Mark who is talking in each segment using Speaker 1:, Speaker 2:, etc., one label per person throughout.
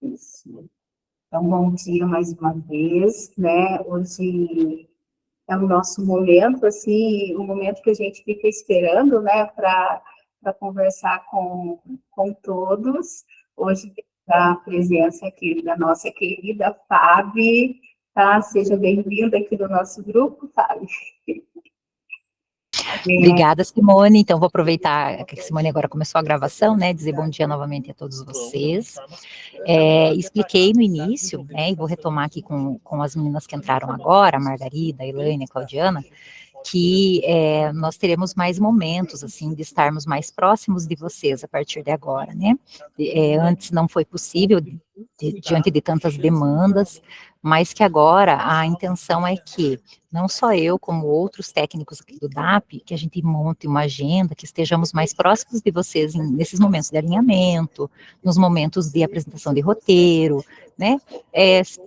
Speaker 1: Isso. Então, bom dia mais uma vez, né? Hoje é o nosso momento, assim, o momento que a gente fica esperando, né, para conversar com todos. Hoje, a presença aqui da nossa querida Fábio, tá? Seja bem-vinda aqui do nosso grupo, Fábio.
Speaker 2: Obrigada, Simone. Então, vou aproveitar que a Simone agora começou a gravação, né, dizer bom dia novamente a todos vocês. Expliquei no início, né, e vou retomar aqui com as meninas que entraram agora, a Margarida, a Elaine, a Claudiana, que nós teremos mais momentos, assim, de estarmos mais próximos de vocês a partir de agora, né? Antes não foi possível, diante de tantas demandas, mas que agora a intenção é que não só eu, como outros técnicos aqui do DAP, que a gente monte uma agenda, que estejamos mais próximos de vocês nesses momentos de alinhamento, nos momentos de apresentação de roteiro, né?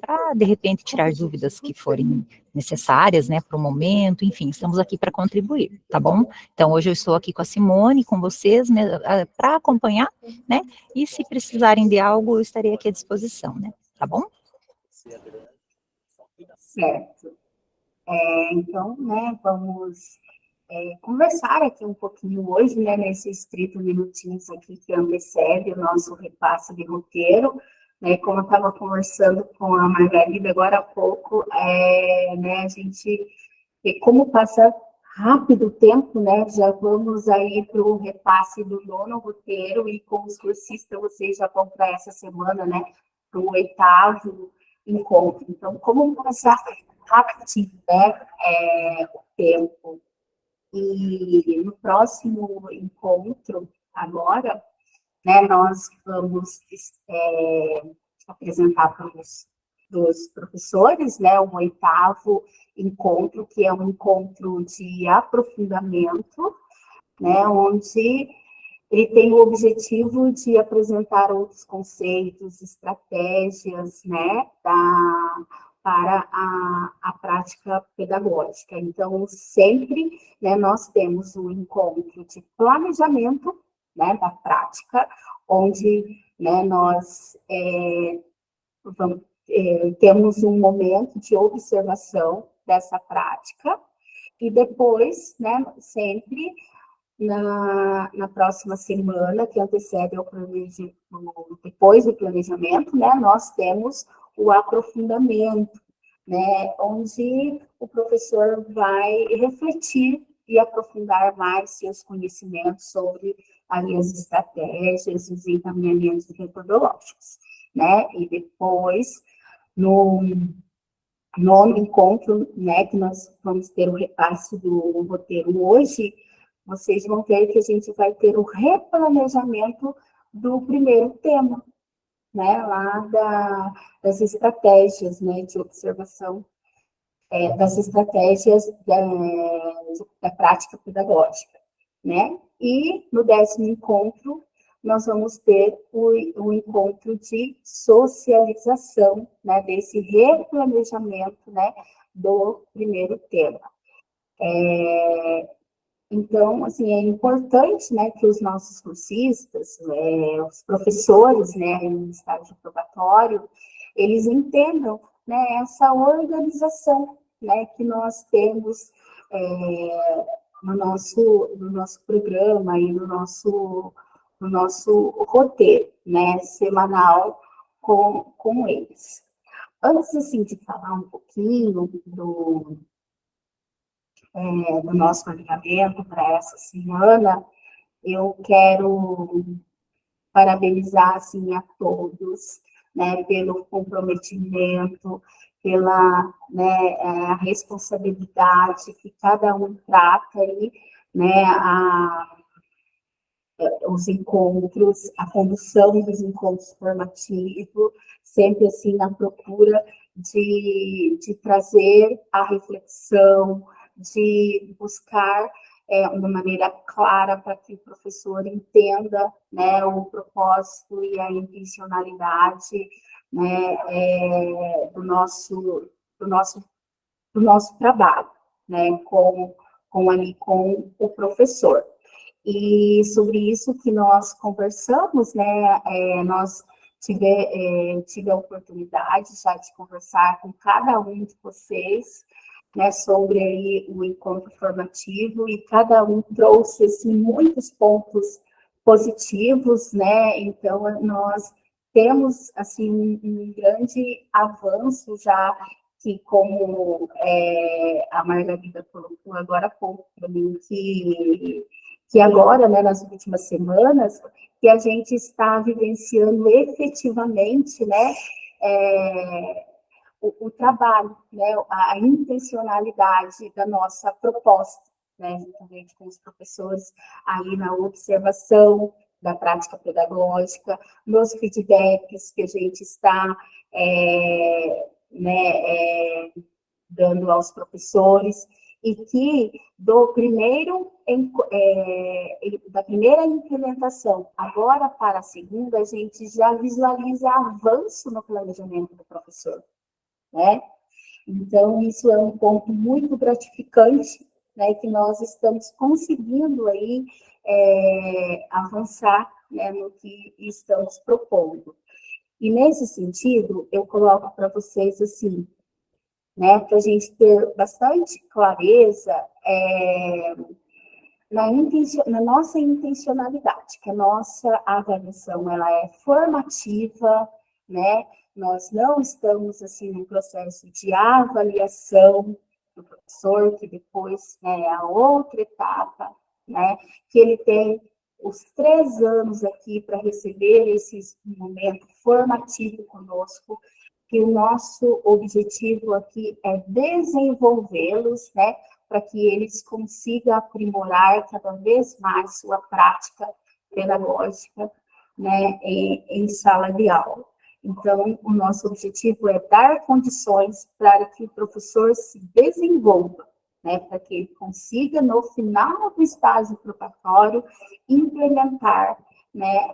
Speaker 2: Para, de repente, tirar dúvidas que forem necessárias, né, para o momento, enfim, estamos aqui para contribuir, tá bom? Então, hoje eu estou aqui com a Simone, com vocês, para acompanhar, né, e se precisarem de algo, eu estarei aqui à disposição, né, tá bom?
Speaker 1: Certo. Então, né, vamos conversar aqui um pouquinho hoje, né, nesses 30 minutinhos aqui que antecede o nosso repasse de roteiro, né, como eu estava conversando com a Margarida agora há pouco, né, a gente, como passa rápido o tempo, né, já vamos aí para o repasse do 9º roteiro, e com os cursistas vocês já vão para essa semana, né, para o 8º encontro. Então, como passar rapidinho, né, o tempo. E no próximo encontro, agora, né, nós vamos apresentar para os dos professores, né, o 8º encontro, que é um encontro de aprofundamento, né, onde ele tem o objetivo de apresentar outros conceitos, estratégias, né, para a prática pedagógica. Então, sempre, né, nós temos um encontro de planejamento, né, da prática, onde, né, nós temos um momento de observação dessa prática, e depois, né, sempre na próxima semana, que antecede ao depois do planejamento, né, nós temos o aprofundamento, né, onde o professor vai refletir e aprofundar mais seus conhecimentos sobre as estratégias, os encaminhamentos metodológicos, né, e depois, no 9º encontro, né, que nós vamos ter o repasse do roteiro hoje, vocês vão ver que a gente vai ter o replanejamento do primeiro tema, né, lá das estratégias, né, de observação, das estratégias da prática pedagógica, né, e no 10º encontro, nós vamos ter o encontro de socialização, né, desse replanejamento, né, do primeiro tema. Então, assim, é importante, né, que os nossos cursistas, os professores, né, em estágio probatório, eles entendam, né, essa organização, né, que nós temos no nosso programa e no nosso roteiro, né, semanal com eles. Antes, assim, de falar um pouquinho do nosso alinhamento para essa semana, eu quero parabenizar, assim, a todos, né, pelo comprometimento, pela, né, a responsabilidade que cada um trata aí, né, os encontros, a condução dos encontros formativos, sempre assim na procura de trazer a reflexão, de buscar uma maneira clara para que o professor entenda, né, o propósito e a intencionalidade, né, do nosso trabalho, né, com o professor. E sobre isso que nós conversamos, né, nós tive a oportunidade já de conversar com cada um de vocês, né, sobre aí o encontro formativo, e cada um trouxe assim, muitos pontos positivos, né? Então, nós temos assim, um grande avanço já, que como a Margarida colocou agora há pouco para mim, que agora, né, nas últimas semanas, que a gente está vivenciando efetivamente, né, o trabalho, né, a intencionalidade da nossa proposta, né, juntamente com os professores aí na observação da prática pedagógica, nos feedbacks que a gente está dando aos professores, e que da primeira implementação agora para a segunda, a gente já visualiza avanço no planejamento do professor, né? Então, isso é um ponto muito gratificante, né, que nós estamos conseguindo aí avançar, né, no que estamos propondo. E nesse sentido, eu coloco para vocês assim, né, para a gente ter bastante clareza na nossa intencionalidade, que a nossa avaliação ela é formativa, né? Nós não estamos assim num processo de avaliação do professor, que depois é a outra etapa, né? Que ele tem os 3 anos aqui para receber esse momento formativo conosco, que o nosso objetivo aqui é desenvolvê-los, né, para que eles consigam aprimorar cada vez mais sua prática pedagógica, né, em sala de aula. Então, o nosso objetivo é dar condições para que o professor se desenvolva, né, para que ele consiga, no final do estágio preparatório, implementar, né,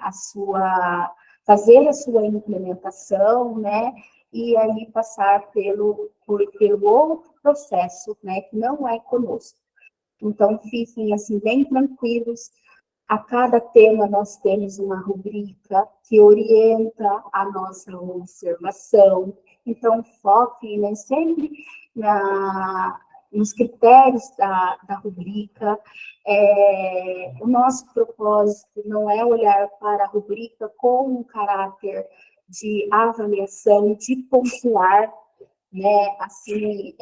Speaker 1: fazer a sua implementação, né, e aí passar pelo outro processo, né, que não é conosco. Então, fiquem, assim, bem tranquilos. A cada tema nós temos uma rubrica que orienta a nossa observação. Então, foquem, né, sempre nos critérios da rubrica. O nosso propósito não é olhar para a rubrica com um caráter de avaliação, de pontuar, né, assim,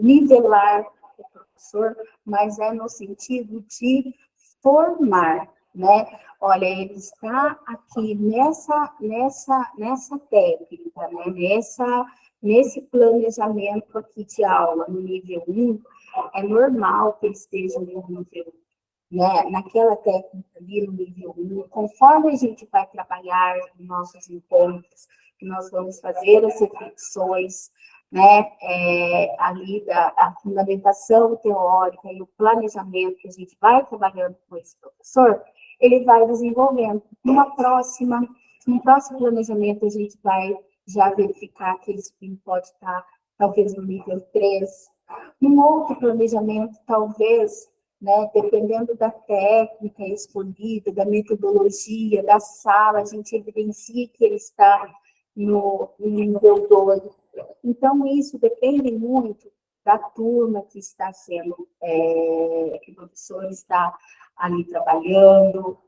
Speaker 1: nivelar o professor, mas é no sentido de formar, né? Olha, ele está aqui nessa técnica, né? Nesse planejamento aqui de aula, no nível 1, é normal que ele esteja no nível 1, né? Naquela técnica ali no nível 1, conforme a gente vai trabalhar nos nossos encontros, que nós vamos fazer as reflexões, né, ali a fundamentação teórica e o planejamento que a gente vai trabalhando com esse professor, ele vai desenvolvendo. No próximo planejamento, a gente vai já verificar que esse fim pode estar, talvez, no nível 3. Num outro planejamento, talvez, né, dependendo da técnica escolhida, da metodologia, da sala, a gente evidencia que ele está no nível 2. Então, isso depende muito da turma que está sendo, que o professor está ali trabalhando,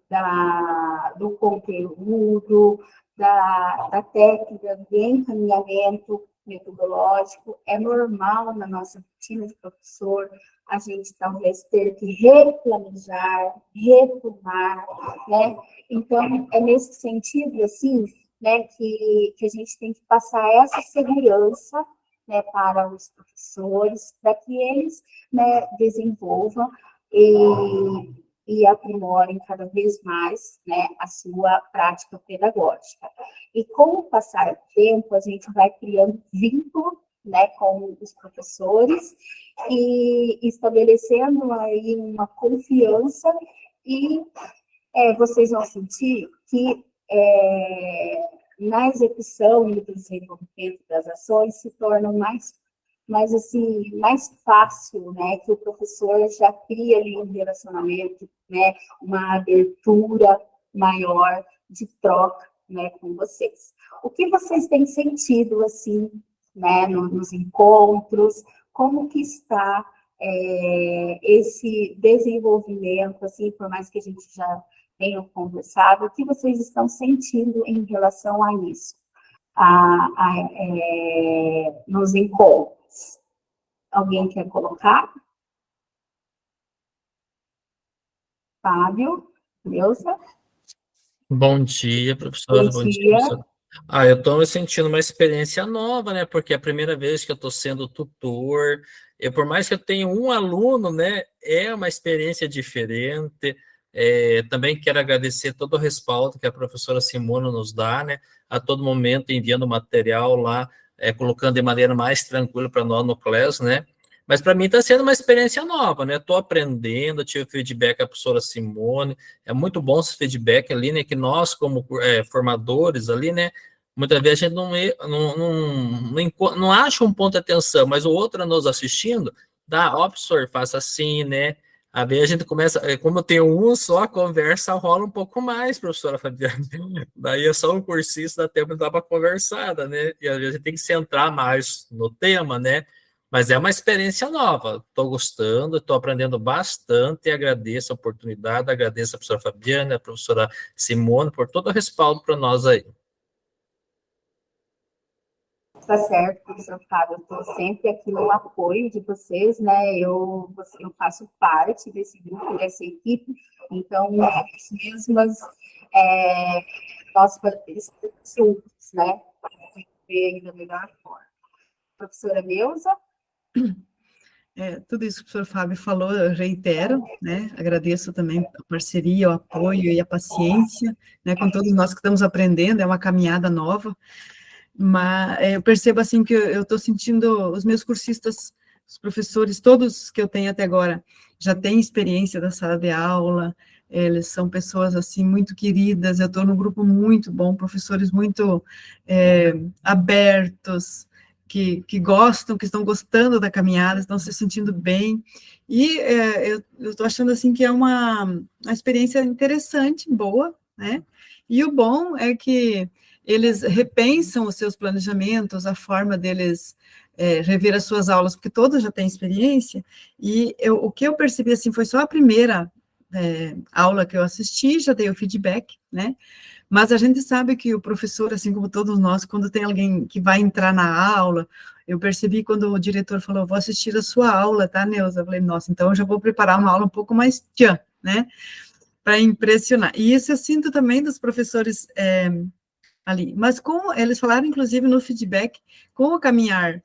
Speaker 1: do conteúdo, da técnica de encaminhamento metodológico. É normal na nossa rotina de professor a gente talvez ter que replanejar, retomar, né? Então, é nesse sentido, assim, né, que a gente tem que passar essa segurança, né, para os professores, para que eles, né, desenvolvam e aprimorem cada vez mais, né, a sua prática pedagógica. E com o passar do tempo, a gente vai criando vínculo, né, com os professores e estabelecendo aí uma confiança, e vocês vão sentir que na execução e no desenvolvimento das ações se tornam mais fácil, né, que o professor já cria ali um relacionamento, né, uma abertura maior de troca, né, com vocês. O que vocês têm sentido, assim, né, nos encontros? Como que está esse desenvolvimento, assim, por mais que a gente já tenha conversado, o que vocês estão sentindo em relação a isso, nos encontros? Alguém quer colocar? Fábio, Neuza?
Speaker 3: Bom dia,
Speaker 1: Bom
Speaker 3: professora. Bom dia,
Speaker 1: dia.
Speaker 3: professora. Eu estou me sentindo uma experiência nova, né? Porque é a primeira vez que eu estou sendo tutor. Por mais que eu tenha um aluno, né? É uma experiência diferente. Também quero agradecer todo o respaldo que a professora Simona nos dá, né? A todo momento enviando material lá, colocando de maneira mais tranquila para nós no class, né? Mas para mim está sendo uma experiência nova, né? Estou aprendendo, tive feedback da professora Simone. É muito bom esse feedback ali, né? Que nós, como formadores ali, né? Muitas vezes a gente não acha um ponto de atenção, mas o outro nos assistindo, dá, ó, professor, faça assim, né? A vezes a gente começa, como tem um só, a conversa rola um pouco mais, professora Fabiana. Daí é só um cursista, dá tempo de dar uma conversada, né? E às vezes a gente tem que centrar mais no tema, né? Mas é uma experiência nova, estou gostando, estou aprendendo bastante e agradeço a oportunidade, agradeço a professora Fabiana, a professora Simone por todo o respaldo para nós aí.
Speaker 1: Tá certo, professor Fábio, eu estou sempre aqui no apoio de vocês, né? Eu faço parte desse grupo, dessa equipe, então, as mesmas, nós estamos juntos, né? Ver ainda melhor forma. Professora Neuza?
Speaker 4: Tudo isso que o professor Fábio falou, eu reitero, né? Agradeço também a parceria, o apoio e a paciência, né? Com todos nós que estamos aprendendo, é uma caminhada nova, mas eu percebo, assim, que eu estou sentindo os meus cursistas, os professores, todos que eu tenho até agora, já têm experiência da sala de aula, eles são pessoas, assim, muito queridas, eu estou num grupo muito bom, professores muito abertos, que gostam, que estão gostando da caminhada, estão se sentindo bem, e eu estou achando, assim, que é uma experiência interessante, boa, né? E o bom é que eles repensam os seus planejamentos, a forma deles rever as suas aulas, porque todos já têm experiência, e o que eu percebi, assim, foi só a primeira aula que eu assisti, já dei o feedback, né? Mas a gente sabe que o professor, assim como todos nós, quando tem alguém que vai entrar na aula, eu percebi quando o diretor falou, vou assistir a sua aula, tá, Neuza? Eu falei, nossa, então eu já vou preparar uma aula um pouco mais tchan, né? Para impressionar. E isso eu sinto também dos professores ali. Mas com eles falaram, inclusive, no feedback, com o caminhar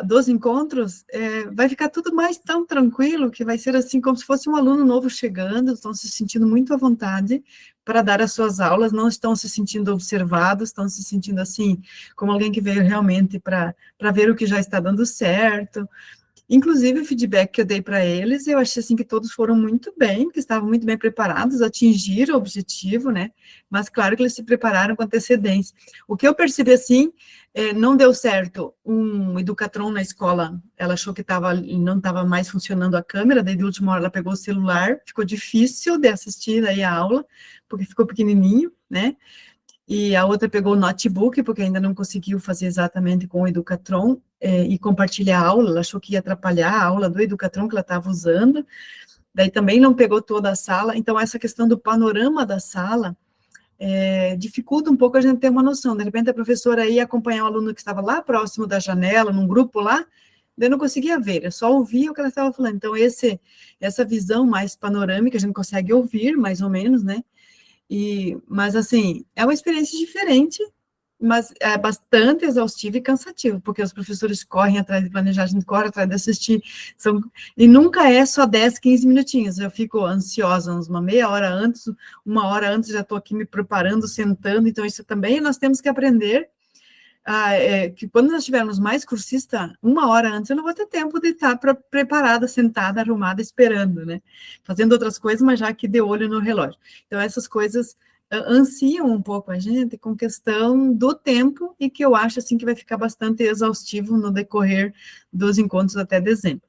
Speaker 4: dos encontros, vai ficar tudo mais tão tranquilo, que vai ser assim, como se fosse um aluno novo chegando, estão se sentindo muito à vontade para dar as suas aulas, não estão se sentindo observados, estão se sentindo assim, como alguém que veio realmente para ver o que já está dando certo. Inclusive, o feedback que eu dei para eles, eu achei assim que todos foram muito bem, que estavam muito bem preparados, atingiram o objetivo, né? Mas claro que eles se prepararam com antecedência. O que eu percebi assim, não deu certo um Educatron na escola, ela achou que não estava mais funcionando a câmera, daí de última hora ela pegou o celular, ficou difícil de assistir aí a aula, porque ficou pequenininho, né? E a outra pegou o notebook, porque ainda não conseguiu fazer exatamente com o Educatron, e compartilhar a aula, ela achou que ia atrapalhar a aula do Educatron que ela estava usando, daí também não pegou toda a sala, então essa questão do panorama da sala dificulta um pouco a gente ter uma noção, de repente a professora ia acompanhar o aluno que estava lá próximo da janela, num grupo lá, daí eu não conseguia ver, eu só ouvia o que ela estava falando, então essa visão mais panorâmica, a gente consegue ouvir, mais ou menos, né? Mas, assim, é uma experiência diferente, mas é bastante exaustivo e cansativo, porque os professores correm atrás de planejar, a gente corre atrás de assistir, e nunca é só 10, 15 minutinhos, eu fico ansiosa uns uma meia hora antes, uma hora antes já estou aqui me preparando, sentando, então isso também nós temos que aprender, que quando nós tivermos mais cursista, uma hora antes eu não vou ter tempo de estar preparada, sentada, arrumada, esperando, né? Fazendo outras coisas, mas já aqui de olho no relógio. Então, essas coisas ansiam um pouco a gente com questão do tempo e que eu acho, assim, que vai ficar bastante exaustivo no decorrer dos encontros até dezembro.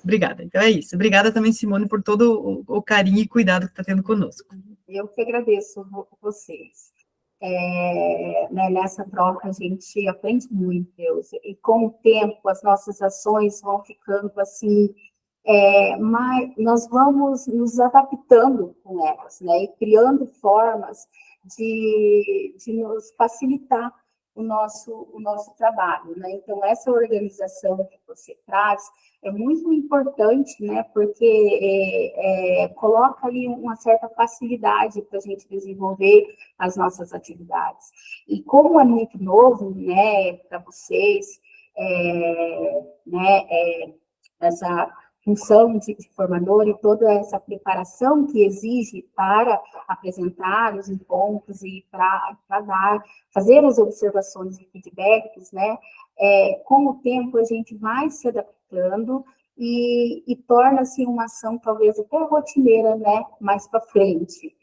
Speaker 4: Obrigada. Então, é isso. Obrigada também, Simone, por todo o carinho e cuidado que está tendo conosco.
Speaker 1: Eu que agradeço vocês. né, nessa troca a gente aprende muito, Deus, e com o tempo as nossas ações vão ficando assim, mas nós vamos nos adaptando com elas, né, e criando formas de nos facilitar o nosso trabalho, né? Então, essa organização que você traz é muito importante, né? Porque coloca ali uma certa facilidade para a gente desenvolver as nossas atividades. E como é muito novo, né, para vocês, essa função de formador e toda essa preparação que exige para apresentar os encontros e para fazer as observações e feedbacks, né? Com o tempo a gente vai se adaptando e torna-se uma ação talvez até rotineira, né? Mais para frente.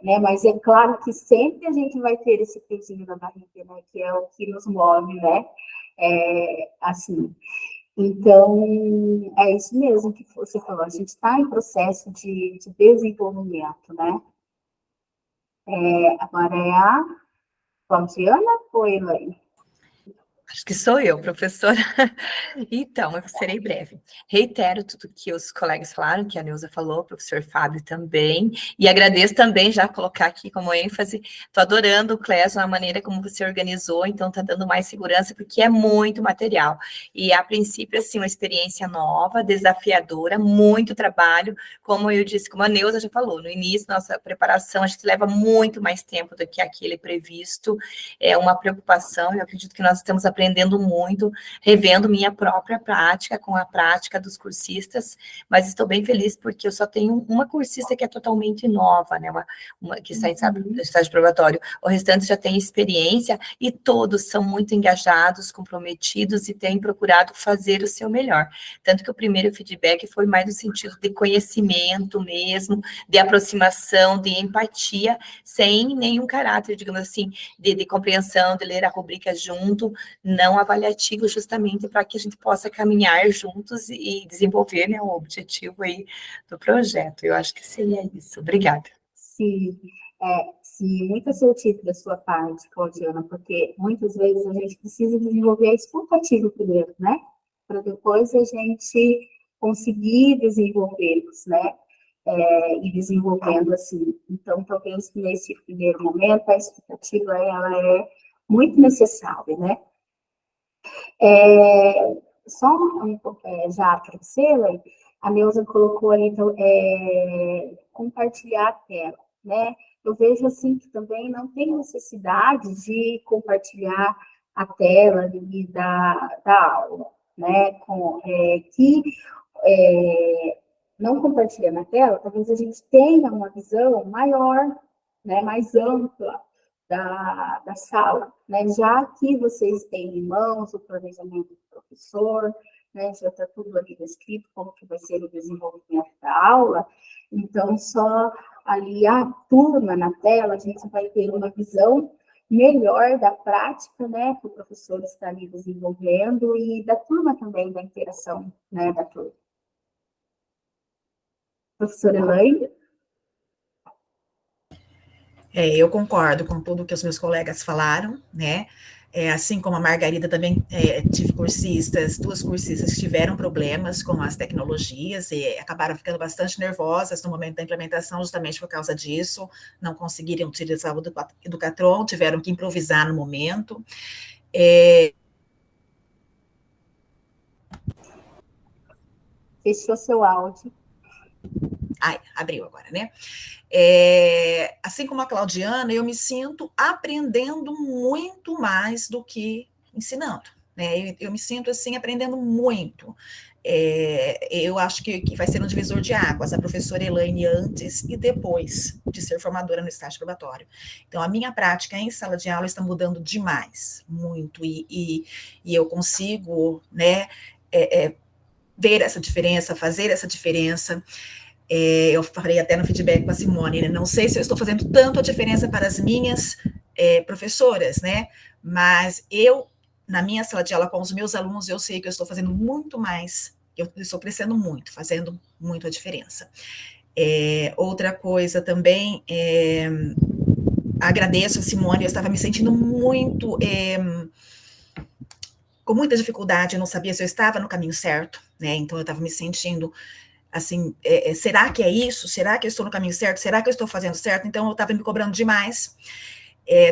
Speaker 1: Né? Mas é claro que sempre a gente vai ter esse pezinho na barriga, né? Que é o que nos move, né? Assim. Então, é isso mesmo que você falou, a gente está em processo de desenvolvimento, né? Agora é a Claudiana ou a Elaine?
Speaker 5: Acho que sou eu, professora. Então, eu serei breve. Reitero tudo que os colegas falaram, que a Neuza falou, o professor Fábio também, e agradeço também, já colocar aqui como ênfase, estou adorando, Clésio, a maneira como você organizou, então está dando mais segurança, porque é muito material. E, a princípio, assim, uma experiência nova, desafiadora, muito trabalho, como eu disse, como a Neuza já falou, no início, nossa preparação, a gente leva muito mais tempo do que aquele previsto, é uma preocupação, eu acredito que nós estamos aprendendo muito, revendo minha própria prática com a prática dos cursistas, mas estou bem feliz porque eu só tenho uma cursista que é totalmente nova, né, uma que está em estágio probatório, o restante já tem experiência e todos são muito engajados, comprometidos e têm procurado fazer o seu melhor, tanto que o primeiro feedback foi mais no sentido de conhecimento mesmo, de aproximação, de empatia, sem nenhum caráter, digamos assim, de compreensão, de ler a rubrica junto, não avaliativo, justamente para que a gente possa caminhar juntos e desenvolver, né, o objetivo aí do projeto. Eu acho que seria isso. Obrigada.
Speaker 1: Sim, muito assertivo da sua parte, Claudiana, porque muitas vezes a gente precisa desenvolver a escutativa primeiro, né? Para depois a gente conseguir desenvolvê-los, né? E desenvolvendo assim. Então, talvez nesse primeiro momento, a escutativa, ela é muito necessária, né? Já para você, a Neuza colocou ali, então, compartilhar a tela, né? Eu vejo, assim, que também não tem necessidade de compartilhar a tela ali da aula, né? Não compartilhando a tela, talvez a gente tenha uma visão maior, né? Mais ampla, da sala, né? Já que vocês têm em mãos o planejamento do professor, né? Já está tudo ali descrito, como que vai ser o desenvolvimento da aula, então só ali a turma na tela, a gente vai ter uma visão melhor da prática, né? Que o professor está ali desenvolvendo e da turma também, da interação, né? Da turma. Professora Elaine?
Speaker 6: Eu concordo com tudo que os meus colegas falaram, né? Assim como a Margarida também tive duas cursistas que tiveram problemas com as tecnologias e acabaram ficando bastante nervosas no momento da implementação, justamente por causa disso, não conseguiram utilizar o Educatron, tiveram que improvisar no momento.
Speaker 1: Fechou seu áudio.
Speaker 6: Abriu agora, né? Assim como a Claudiana, eu me sinto aprendendo muito mais do que ensinando, né? Eu me sinto, assim, aprendendo muito. Eu acho que vai ser um divisor de águas, a professora Elaine antes e depois de ser formadora no estágio probatório. Então, a minha prática em sala de aula está mudando demais, muito, e eu consigo, né, ver essa diferença, fazer essa diferença. Eu falei até no feedback com a Simone, né? Não sei se eu estou fazendo tanto a diferença para as minhas professoras, né? Mas na minha sala de aula com os meus alunos, eu sei que eu estou fazendo muito mais, eu estou crescendo muito, fazendo muito a diferença. Outra coisa também, agradeço a Simone, eu estava me sentindo muito, com muita dificuldade, eu não sabia se eu estava no caminho certo, né? Então eu estava me sentindo assim, será que é isso? Será que eu estou no caminho certo? Será que eu estou fazendo certo? Então eu estava me cobrando demais.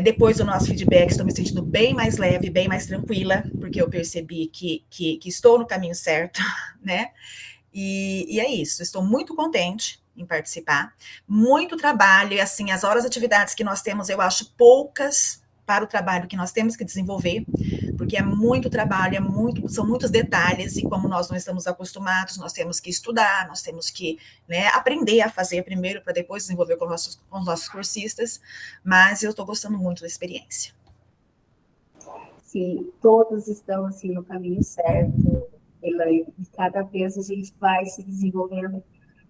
Speaker 6: Depois do nosso feedback, estou me sentindo bem mais leve, bem mais tranquila, porque eu percebi que estou no caminho certo, né? E é isso, estou muito contente em participar. Muito trabalho, e assim, as horas de atividades que nós temos, eu acho poucas para o trabalho que nós temos que desenvolver, porque é muito trabalho, são muitos detalhes, e como nós não estamos acostumados, nós temos que estudar, nós temos que, né, aprender a fazer primeiro, para depois desenvolver com os nossos cursistas, mas eu estou gostando muito da experiência.
Speaker 1: Sim, todos estão assim, no caminho certo, Elaine, e cada vez a gente vai se desenvolvendo,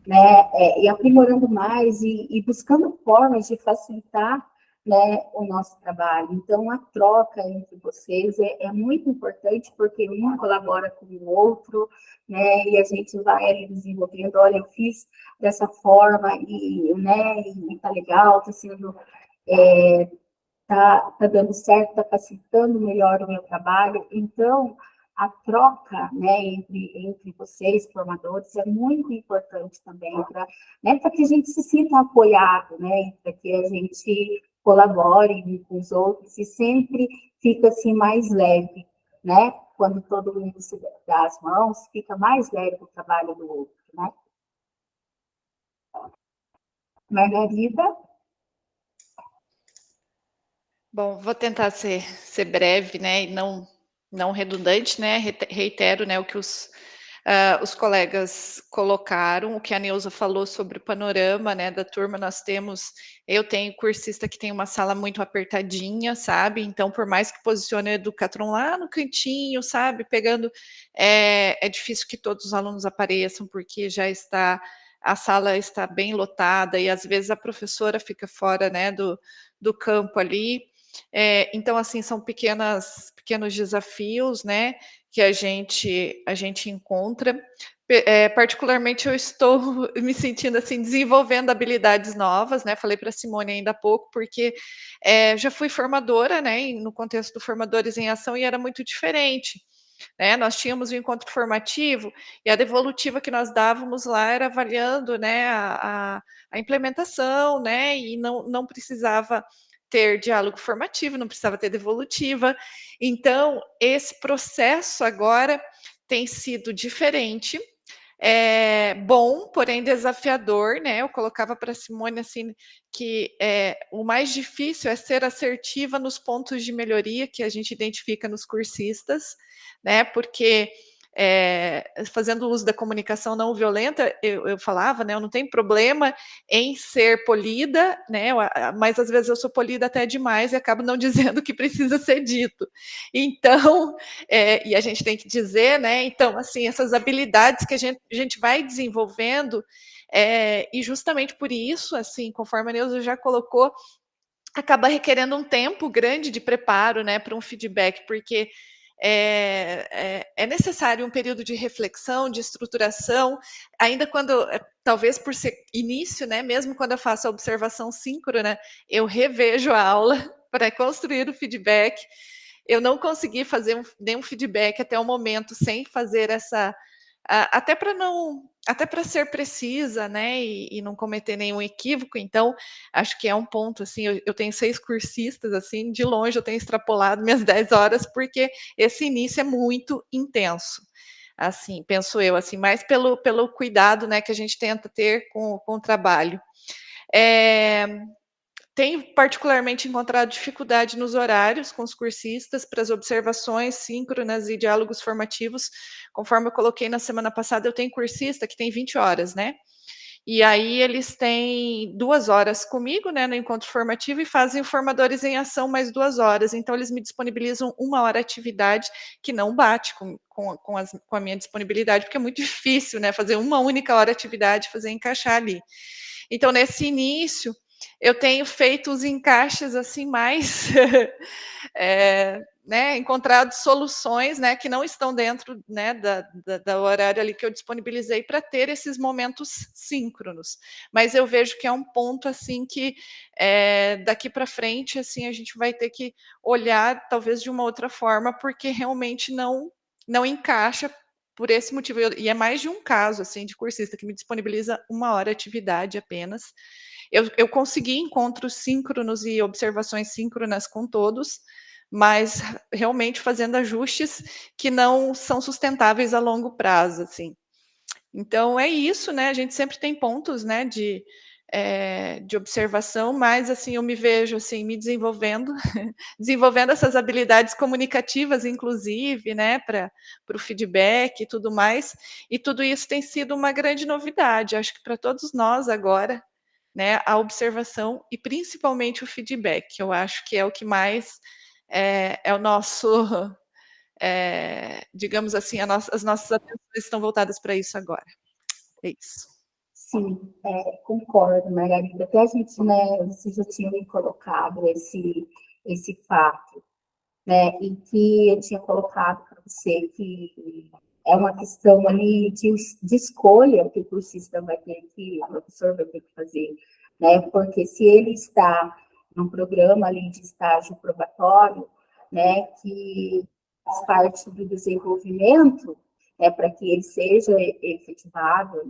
Speaker 1: né, e aprimorando mais e buscando formas de facilitar, né, o nosso trabalho. Então, a troca entre vocês é muito importante, porque um colabora com o outro, né, e a gente vai ali desenvolvendo, olha, eu fiz dessa forma, né, e tá legal, tá sendo... tá dando certo, tá facilitando melhor o meu trabalho. Então, a troca, né, entre vocês, formadores, é muito importante também para, né, para que a gente se sinta apoiado, né, para que a gente colabore com os outros e sempre fica assim mais leve, né, quando todo mundo se dá as mãos, fica mais leve o trabalho do outro, né. Margarida?
Speaker 7: Bom, vou tentar ser breve, né, e não redundante, né, reitero, né, o que os colegas colocaram, o que a Neuza falou sobre o panorama, né, da turma, eu tenho cursista que tem uma sala muito apertadinha, sabe, então por mais que posicione o Educatron lá no cantinho, sabe, pegando, é difícil que todos os alunos apareçam, porque a sala está bem lotada, e às vezes a professora fica fora, né, do campo ali. Então, assim, são pequenos desafios, né, que a gente encontra. Particularmente, eu estou me sentindo assim, desenvolvendo habilidades novas, né? Falei para a Simone ainda há pouco, porque já fui formadora, né? No contexto do Formadores em Ação, e era muito diferente. Né, nós tínhamos o encontro formativo e a devolutiva que nós dávamos lá era avaliando, né, a implementação, né, e não precisava ter diálogo formativo, não precisava ter devolutiva. Então, esse processo agora tem sido diferente, bom, porém desafiador, né? Eu colocava para a Simone assim que o mais difícil é ser assertiva nos pontos de melhoria que a gente identifica nos cursistas, né? Porque fazendo uso da comunicação não violenta, eu falava, né? Eu não tenho problema em ser polida, né? Mas às vezes eu sou polida até demais e acabo não dizendo o que precisa ser dito. Então, e a gente tem que dizer, né? Então, assim, essas habilidades que a gente vai desenvolvendo, e justamente por isso, assim, conforme a Neuza já colocou, acaba requerendo um tempo grande de preparo, né, para um feedback, porque é necessário um período de reflexão, de estruturação, ainda quando, talvez por ser início, né, mesmo quando eu faço a observação síncrona, eu revejo a aula para construir o feedback. Eu não consegui fazer nenhum feedback até o momento sem fazer até para ser precisa, né, e não cometer nenhum equívoco. Então, acho que é um ponto, assim, eu tenho 6 cursistas, assim, de longe eu tenho extrapolado minhas 10 horas, porque esse início é muito intenso, assim, penso eu, assim, mais pelo cuidado, né, que a gente tenta ter com o trabalho. Tenho particularmente encontrado dificuldade nos horários com os cursistas para as observações síncronas e diálogos formativos. Conforme eu coloquei na semana passada, eu tenho cursista que tem 20 horas, né? E aí eles têm 2 horas comigo, né, no encontro formativo, e fazem o Formadores em Ação mais 2 horas. Então, eles me disponibilizam 1 hora atividade, que não bate com a minha disponibilidade, porque é muito difícil, né, fazer uma única hora atividade, fazer encaixar ali. Então, nesse início, eu tenho feito os encaixes assim mais né, encontrado soluções, né, que não estão dentro, né, da horário ali que eu disponibilizei para ter esses momentos síncronos. Mas eu vejo que é um ponto assim que daqui para frente assim a gente vai ter que olhar talvez de uma outra forma, porque realmente não encaixa por esse motivo. E é mais de um caso assim de cursista que me disponibiliza 1 hora atividade apenas. Eu consegui encontros síncronos e observações síncronas com todos, mas realmente fazendo ajustes que não são sustentáveis a longo prazo, assim. Então é isso, né? A gente sempre tem pontos, né, de observação, mas assim eu me vejo assim me desenvolvendo, desenvolvendo essas habilidades comunicativas, inclusive, né, para o feedback e tudo mais. E tudo isso tem sido uma grande novidade. Acho que para todos nós agora, né, a observação e principalmente o feedback. Eu acho que é o que mais é o nosso, digamos assim, as nossas atenções estão voltadas para isso agora. É isso.
Speaker 1: Sim, concordo, Margarida. Até a gente, né, você já tinha me colocado esse fato, né, e que eu tinha colocado para você que é uma questão ali de escolha que o cursista vai ter que, o professor vai ter que fazer, né, porque se ele está num programa ali de estágio probatório, né, que faz parte do desenvolvimento, para que ele seja efetivado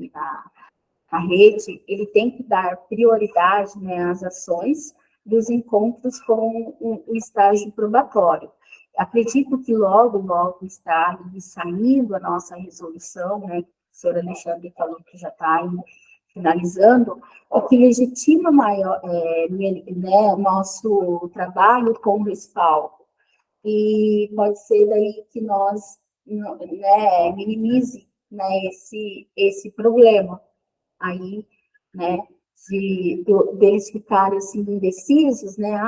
Speaker 1: na rede, ele tem que dar prioridade, né, às ações dos encontros com o estágio probatório. Acredito que logo está saindo a nossa resolução, né, que o professor Alexandre falou que já está finalizando, o que legitima maior, né, o nosso trabalho com respaldo. E pode ser daí que nós, né, minimize, né, esse problema aí, né, deles ficarem assim indecisos, né,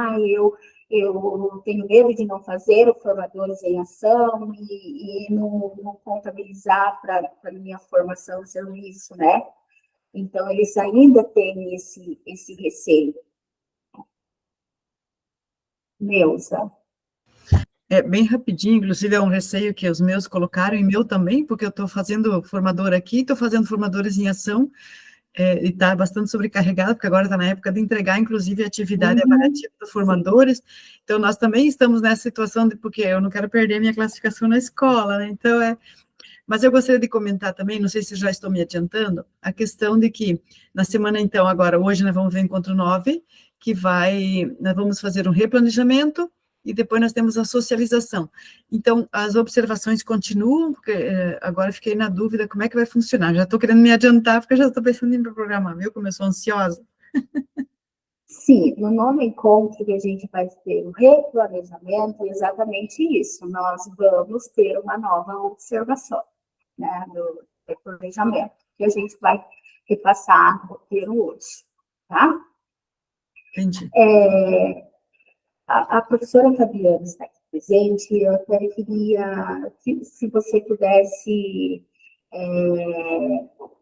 Speaker 1: eu tenho medo de não fazer o Formadores em Ação e não contabilizar para a minha formação e serviço, né, então eles ainda têm esse receio. Neuza.
Speaker 4: Bem rapidinho, inclusive é um receio que os meus colocaram, e meu também, porque eu estou fazendo formador aqui, estou fazendo Formadores em Ação, e está bastante sobrecarregado, porque agora está na época de entregar, inclusive, a atividade avaliativa dos formadores, então nós também estamos nessa situação, porque eu não quero perder minha classificação na escola, né, então mas eu gostaria de comentar também, não sei se já estou me adiantando, a questão de que na semana, então, agora, hoje nós vamos ver o encontro 9, que nós vamos fazer um replanejamento, e depois nós temos a socialização. Então, as observações continuam, porque agora fiquei na dúvida como é que vai funcionar. Já estou querendo me adiantar, porque eu já estou pensando em me programar, viu? Como eu sou ansiosa.
Speaker 1: Sim, no novo encontro que a gente vai ter o replanejamento, é exatamente isso. Nós vamos ter uma nova observação, né, do replanejamento, que a gente vai repassar no roteiro hoje, tá?
Speaker 4: Entendi.
Speaker 1: A professora Fabiana está aqui presente, eu até queria, se você pudesse,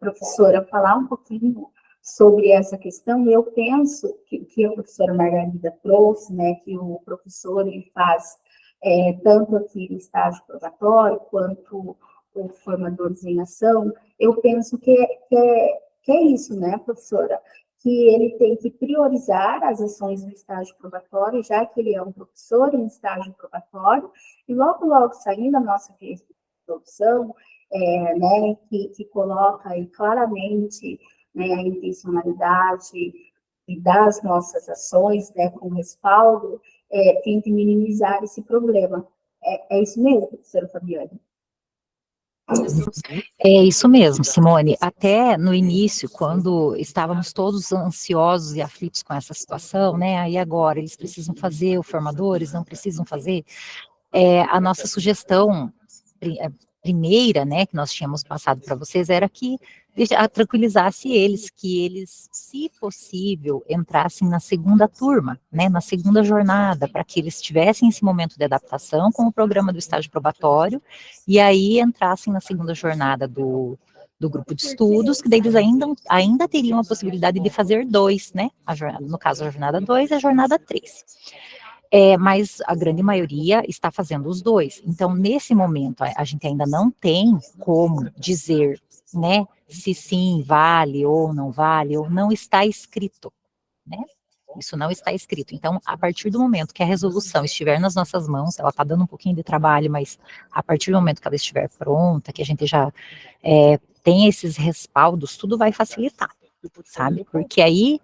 Speaker 1: professora, falar um pouquinho sobre essa questão. Eu penso que a professora Margarida trouxe, né, que o professor ele faz tanto aqui no estágio probatório, quanto o Formadores em Ação. Eu penso que é isso, né, professora? Que ele tem que priorizar as ações do estágio probatório, já que ele é um professor em estágio probatório, e logo saindo a nossa resolução, né, que coloca aí claramente, né, a intencionalidade das nossas ações, né, com respaldo, tem que minimizar esse problema. É isso mesmo, professora Fabiane?
Speaker 2: É isso mesmo, Simone. Até no início, quando estávamos todos ansiosos e aflitos com essa situação, né? Aí agora eles precisam fazer, os formadores não precisam fazer. A nossa sugestão primeira, né, que nós tínhamos passado para vocês, era que tranquilizasse eles, que eles, se possível, entrassem na segunda turma, né, na segunda jornada, para que eles tivessem esse momento de adaptação com o programa do estágio probatório, e aí entrassem na segunda jornada do do grupo de estudos, que daí eles ainda teriam a possibilidade de fazer 2, né? No caso, a jornada 2 e a jornada 3. Mas a grande maioria está fazendo os 2. Então, nesse momento, a gente ainda não tem como dizer, né, se sim vale ou não está escrito, né? Isso não está escrito. Então, a partir do momento que a resolução estiver nas nossas mãos, ela está dando um pouquinho de trabalho, mas a partir do momento que ela estiver pronta, que a gente já tem esses respaldos, tudo vai facilitar, sabe? Porque aí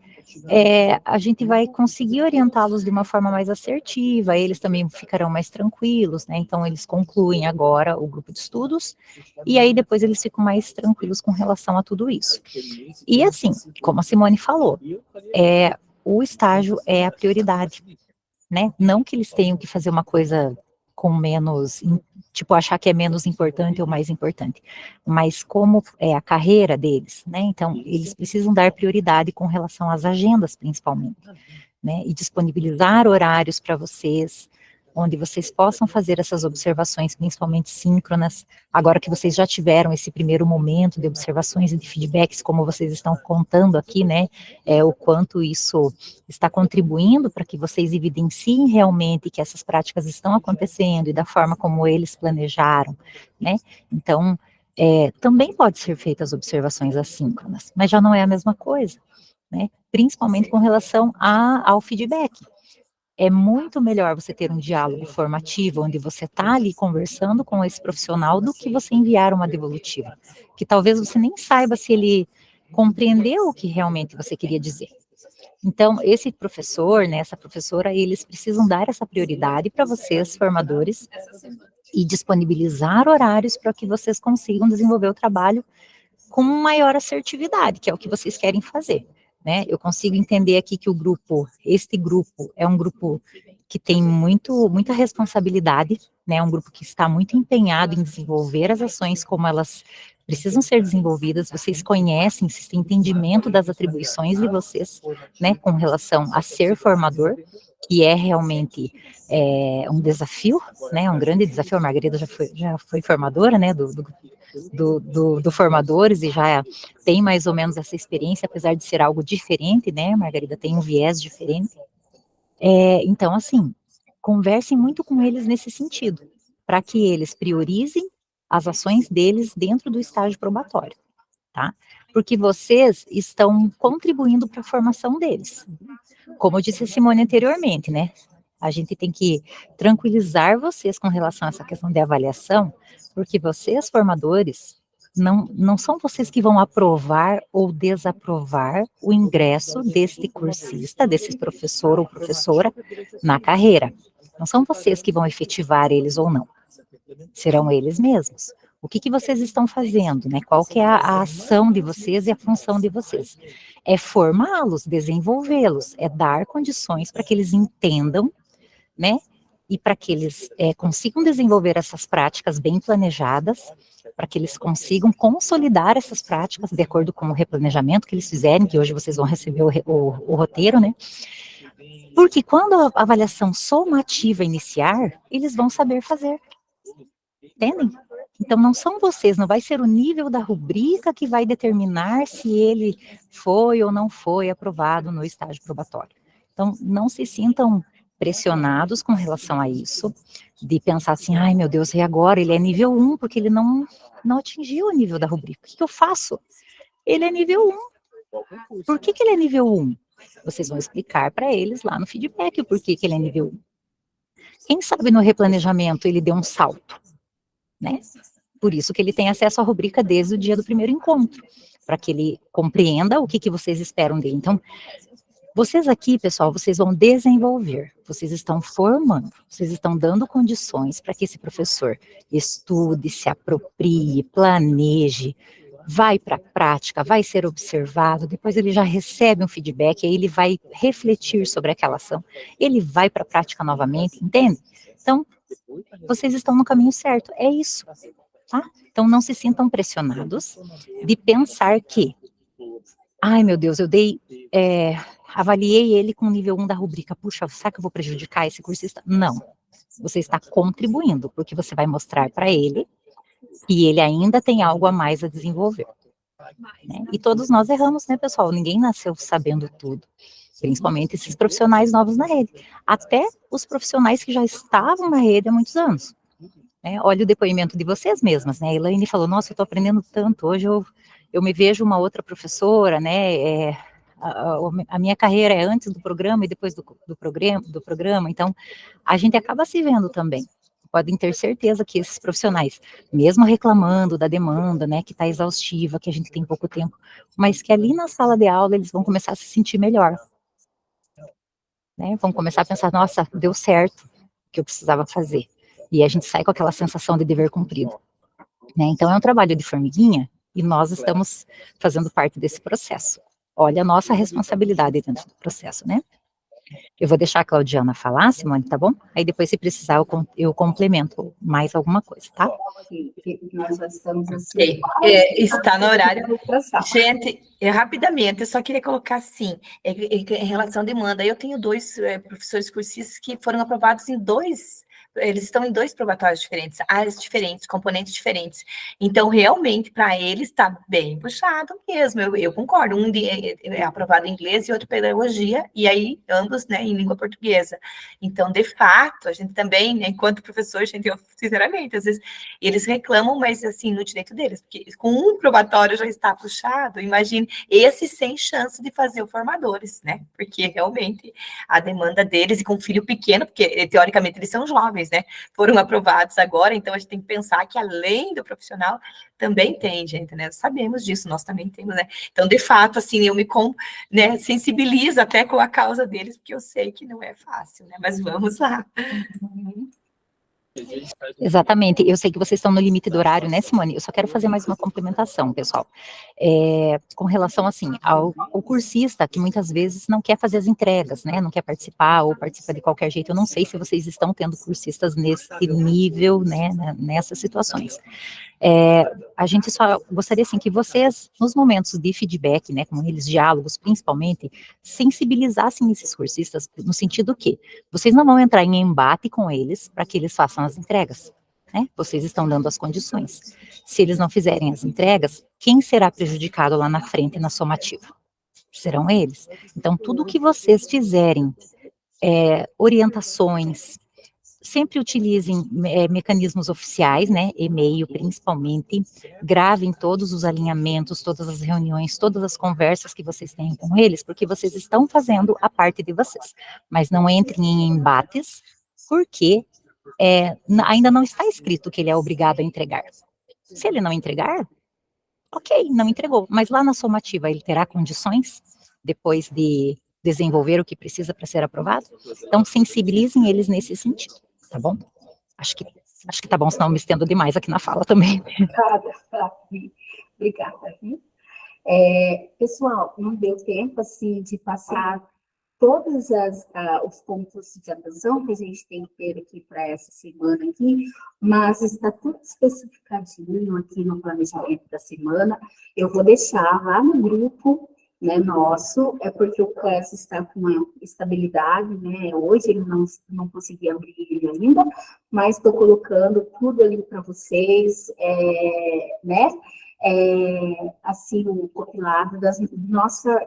Speaker 2: a gente vai conseguir orientá-los de uma forma mais assertiva, eles também ficarão mais tranquilos, né? Então, eles concluem agora o grupo de estudos, e aí depois eles ficam mais tranquilos com relação a tudo isso. E assim, como a Simone falou, o estágio é a prioridade, né? Não que eles tenham que fazer uma coisa com menos, tipo, achar que é menos importante ou mais importante, mas como é a carreira deles, né? Então, eles precisam dar prioridade com relação às agendas, principalmente, né? E disponibilizar horários para vocês, onde vocês possam fazer essas observações, principalmente síncronas, agora que vocês já tiveram esse primeiro momento de observações e de feedbacks, como vocês estão contando aqui, né, o quanto isso está contribuindo para que vocês evidenciem realmente que essas práticas estão acontecendo e da forma como eles planejaram, né, então, também pode ser feitas observações assíncronas, mas já não é a mesma coisa, né, principalmente com relação ao feedback. É muito melhor você ter um diálogo formativo, onde você está ali conversando com esse profissional, do que você enviar uma devolutiva, que talvez você nem saiba se ele compreendeu o que realmente você queria dizer. Então, esse professor, né, essa professora, eles precisam dar essa prioridade para vocês, formadores, e disponibilizar horários para que vocês consigam desenvolver o trabalho com maior assertividade, que é o que vocês querem fazer. Né, eu consigo entender aqui que este grupo é um grupo que tem muita responsabilidade, né, um grupo que está muito empenhado em desenvolver as ações como elas precisam ser desenvolvidas. Vocês conhecem, vocês têm entendimento das atribuições de vocês, né, com relação a ser formador, que é realmente um desafio, né, um grande desafio. A Margarida já foi formadora, né, do Formadores, e já tem mais ou menos essa experiência, apesar de ser algo diferente, né, Margarida, tem um viés diferente. Então, assim, conversem muito com eles nesse sentido, para que eles priorizem as ações deles dentro do estágio probatório, tá? Porque vocês estão contribuindo para a formação deles. Como disse a Simone anteriormente, né? A gente tem que tranquilizar vocês com relação a essa questão de avaliação, porque vocês, formadores, não são vocês que vão aprovar ou desaprovar o ingresso deste cursista, desse professor ou professora na carreira. Não são vocês que vão efetivar eles ou não. Serão eles mesmos. O que vocês estão fazendo, né? Qual que é a ação de vocês e a função de vocês? É formá-los, desenvolvê-los, é dar condições para que eles entendam, né? E para que eles consigam desenvolver essas práticas bem planejadas, para que eles consigam consolidar essas práticas de acordo com o replanejamento que eles fizerem, que hoje vocês vão receber o roteiro, né? Porque quando a avaliação somativa iniciar, eles vão saber fazer. Entendem? Então, não são vocês, não vai ser o nível da rubrica que vai determinar se ele foi ou não foi aprovado no estágio probatório. Então, não se sintam pressionados com relação a isso, de pensar assim, ai meu Deus, e agora? Ele é nível 1, porque ele não atingiu o nível da rubrica. O que eu faço? Ele é nível 1. Por que ele é nível 1? Vocês vão explicar para eles lá no feedback o porquê que ele é nível 1. Quem sabe no replanejamento ele deu um salto, né? Por isso que ele tem acesso à rubrica desde o dia do primeiro encontro, para que ele compreenda o que vocês esperam dele. Então, vocês aqui, pessoal, vocês vão desenvolver, vocês estão formando, vocês estão dando condições para que esse professor estude, se aproprie, planeje, vai para a prática, vai ser observado, depois ele já recebe um feedback, aí ele vai refletir sobre aquela ação, ele vai para a prática novamente, entende? Então, vocês estão no caminho certo, é isso, tá? Então, não se sintam pressionados de pensar que, ai meu Deus, eu avaliei ele com nível 1 da rubrica, puxa, será que eu vou prejudicar esse cursista? Não, você está contribuindo, porque você vai mostrar para ele que ele ainda tem algo a mais a desenvolver, né? E todos nós erramos, né, pessoal? Ninguém nasceu sabendo tudo, principalmente esses profissionais novos na rede, até os profissionais que já estavam na rede há muitos anos. Né? Olha o depoimento de vocês mesmas, né? A Elaine falou, nossa, eu estou aprendendo tanto, hoje eu me vejo uma outra professora, né? A minha carreira é antes do programa e depois do programa, então a gente acaba se vendo também. Podem ter certeza que esses profissionais, mesmo reclamando da demanda, né, que está exaustiva, que a gente tem pouco tempo, mas que ali na sala de aula eles vão começar a se sentir melhor. Né? Vão começar a pensar, nossa, deu certo o que eu precisava fazer. E a gente sai com aquela sensação de dever cumprido. Né? Então é um trabalho de formiguinha e nós estamos fazendo parte desse processo. Olha a nossa responsabilidade dentro do processo, né? Eu vou deixar a Claudiana falar, Simone, tá bom? Aí depois, se precisar, eu complemento mais alguma coisa, tá?
Speaker 1: Nós já estamos assim.
Speaker 5: Está no horário. Gente, rapidamente, eu só queria colocar assim, em relação à demanda, eu tenho 2 professores cursistas que foram aprovados eles estão em 2 probatórios diferentes, áreas diferentes, componentes diferentes. Então, realmente, para eles está bem puxado mesmo. Eu concordo. Um é aprovado em inglês e outro pedagogia, e aí ambos, né, em língua portuguesa. Então, de fato, a gente também, né, enquanto professor, gente, eu, sinceramente, às vezes eles reclamam, mas assim, no direito deles, porque com um probatório já está puxado, imagine esse sem chance de fazer o formadores, né? Porque realmente a demanda deles, e com filho pequeno, porque teoricamente eles são jovens, né? Foram aprovados agora, então a gente tem que pensar que além do profissional, também tem, gente, né? Sabemos disso, nós também temos, né? Então, de fato, assim, eu me sensibilizo até com a causa deles, porque eu sei que não é fácil, né? Mas vamos lá.
Speaker 2: Exatamente, eu sei que vocês estão no limite do horário, né, Simone? Eu só quero fazer mais uma complementação, pessoal. Com relação, assim, ao cursista, que muitas vezes não quer fazer as entregas, né, não quer participar, ou participa de qualquer jeito. Eu não sei se vocês estão tendo cursistas nesse nível, né, nessas situações. A gente só gostaria, assim, que vocês, nos momentos de feedback, né, com eles, diálogos, principalmente, sensibilizassem esses cursistas, no sentido que vocês não vão entrar em embate com eles para que eles façam as entregas, né? Vocês estão dando as condições. Se eles não fizerem as entregas, quem será prejudicado lá na frente na somativa? Serão eles. Então, tudo que vocês fizerem, orientações, sempre utilizem mecanismos oficiais, né, e-mail principalmente, gravem todos os alinhamentos, todas as reuniões, todas as conversas que vocês têm com eles, porque vocês estão fazendo a parte de vocês, mas não entrem em embates, porque ainda não está escrito que ele é obrigado a entregar. Se ele não entregar, ok, não entregou, mas lá na somativa ele terá condições, depois de desenvolver o que precisa para ser aprovado? Então, sensibilizem eles nesse sentido. Tá bom? Acho que tá bom, senão eu me estendo demais aqui na fala também.
Speaker 1: Obrigada. Pessoal, não deu tempo, assim, de passar todos os pontos de atenção que a gente tem que ter aqui para essa semana aqui, mas está tudo especificadinho aqui no planejamento da semana. Eu vou deixar lá no grupo, né, nosso, porque o CAS está com uma estabilidade, né, hoje ele não conseguia abrir ele ainda, mas estou colocando tudo ali para vocês, né, assim, o compilado da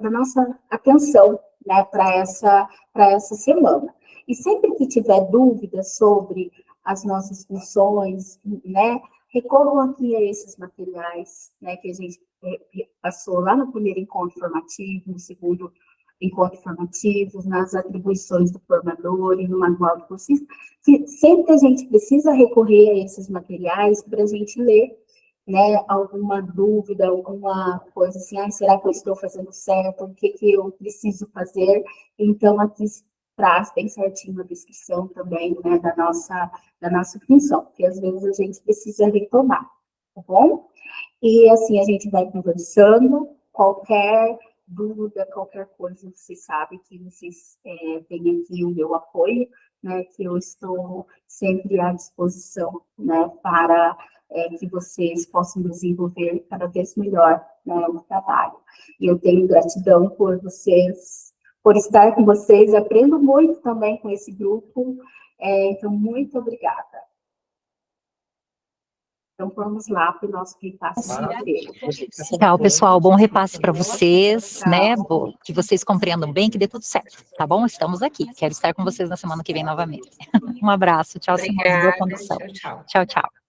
Speaker 1: nossa atenção, né, para essa semana. E sempre que tiver dúvidas sobre as nossas funções, né, recorram aqui a esses materiais, né, que a gente passou lá no primeiro encontro formativo, no segundo encontro formativo, nas atribuições do formador e no manual do cursista, que sempre a gente precisa recorrer a esses materiais para a gente ler, né, alguma dúvida, alguma coisa assim, será que eu estou fazendo certo, o que eu preciso fazer? Então, aqui traz bem certinho a descrição também, né, da nossa função, porque às vezes a gente precisa retomar, tá bom? E assim, a gente vai conversando, qualquer dúvida, qualquer coisa, vocês sabem que vocês têm aqui o meu apoio, né, que eu estou sempre à disposição, né, para que vocês possam desenvolver cada vez melhor, né, o trabalho. E eu tenho gratidão por vocês, por estar com vocês, aprendo muito também com esse grupo, então, muito obrigada. Então, vamos lá para o nosso repasse de emprego.
Speaker 2: Tchau, pessoal. Bom repasse para vocês, né? Que vocês compreendam bem, que dê tudo certo, tá bom? Estamos aqui. Quero estar com vocês na semana que vem novamente. Um abraço. Tchau, Simone. Boa condução.
Speaker 5: Tchau, tchau.
Speaker 2: Tchau, tchau.